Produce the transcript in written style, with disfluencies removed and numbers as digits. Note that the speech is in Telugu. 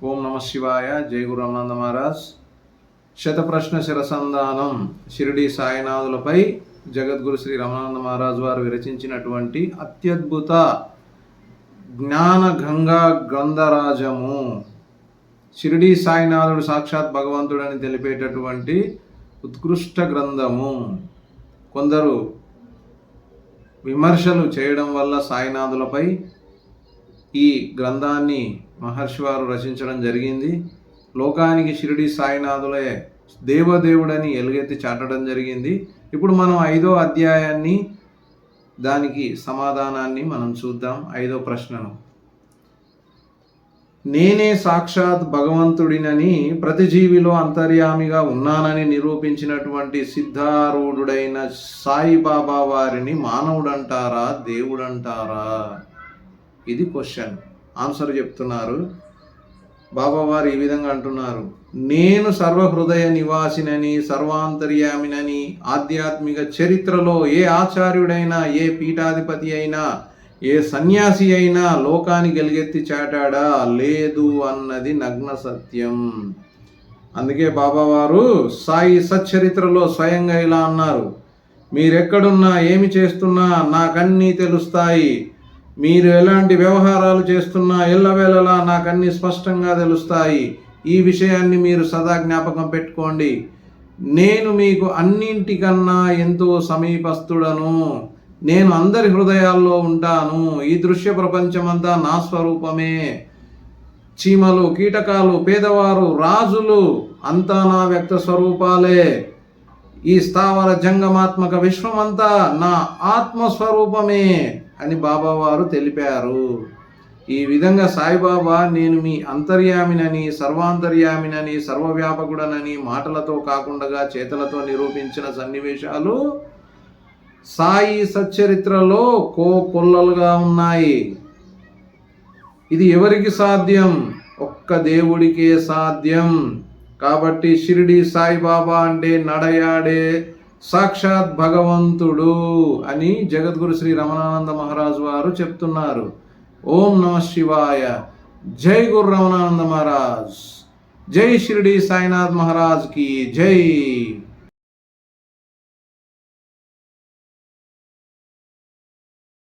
ఓం నమ శివాయ. జై గురు రమణానంద మహారాజ్. శతప్రశ్న శిరసంధానం షిరిడి సాయినాథులపై జగద్గురు శ్రీ రమణానంద మహారాజ్ వారు విరచించినటువంటి అత్యద్భుత జ్ఞాన గంగా గ్రంథరాజము. షిరిడి సాయినాథుడు సాక్షాత్ భగవంతుడని తెలిపేటటువంటి ఉత్కృష్ట గ్రంథము. కొందరు విమర్శలు చేయడం వల్ల సాయినాథులపై ఈ గ్రంథాన్ని మహర్షి వారు రచించడం జరిగింది. లోకానికి షిరిడి సాయినాథులే దేవదేవుడని ఎలుగెత్తి చాటడం జరిగింది. ఇప్పుడు మనం 5వ అధ్యాయాన్ని, దానికి సమాధానాన్ని మనం చూద్దాం. 5వ ప్రశ్నను, నేనే సాక్షాత్ భగవంతుడినని, ప్రతి జీవిలో అంతర్యామిగా ఉన్నానని నిరూపించినటువంటి సిద్ధారూఢుడైన సాయిబాబా వారిని మానవుడంటారా, దేవుడంటారా? ఇది క్వశ్చన్. ఆన్సర్ చెప్తున్నారు బాబావారు. ఈ విధంగా అంటున్నారు, నేను సర్వహృదయ నివాసినని, సర్వాంతర్యామినని ఆధ్యాత్మిక చరిత్రలో ఏ ఆచార్యుడైనా, ఏ పీఠాధిపతి అయినా, ఏ సన్యాసి అయినా లోకానికి ఎలుగెత్తి చాటాడా? లేదు అన్నది నగ్న సత్యం. అందుకే బాబావారు సాయి సచ్చరిత్రలో స్వయంగా ఇలా అన్నారు, మీరెక్కడున్నా, ఏమి చేస్తున్నా నాకన్నీ తెలుస్తాయి. మీరు ఎలాంటి వ్యవహారాలు చేస్తున్నా ఎల్లవేళలా నాకన్నీ స్పష్టంగా తెలుస్తాయి. ఈ విషయాన్ని మీరు సదా జ్ఞాపకం పెట్టుకోండి. నేను మీకు అన్నింటికన్నా ఎంతో సమీపస్తుడను. నేను అందరి హృదయాల్లో ఉంటాను. ఈ దృశ్య ప్రపంచమంతా నా స్వరూపమే. చీమలు, కీటకాలు, పేదవారు, రాజులు అంతా నా వ్యక్త స్వరూపాలే. ఈ స్థావర జంగమాత్మక విశ్వమంతా నా ఆత్మస్వరూపమే అని బాబావారు తెలిపారు. ఈ విధంగా సాయిబాబా నేను మీ అంతర్యామినని, సర్వాంతర్యామినని, సర్వవ్యాపకుడనని మాటలతో కాకుండా చేతలతో నిరూపించిన సన్నివేశాలు సాయి సచ్చరిత్రలో కోకొల్లలుగా ఉన్నాయి. ఇది ఎవరికి సాధ్యం? ఒక్క దేవుడికే సాధ్యం. కాబట్టి షిరిడి సాయిబాబా అంటే నడయాడే సాక్షాత్ భగవంతుడు అని జగద్గురు శ్రీ రమణానంద మహారాజ్ వారు చెప్తున్నారు. ఓం నమ శివాయ. జై గురు రమణానంద మహారాజ్. జై షిరిడి సాయినాథ్ మహారాజ్ కి జై.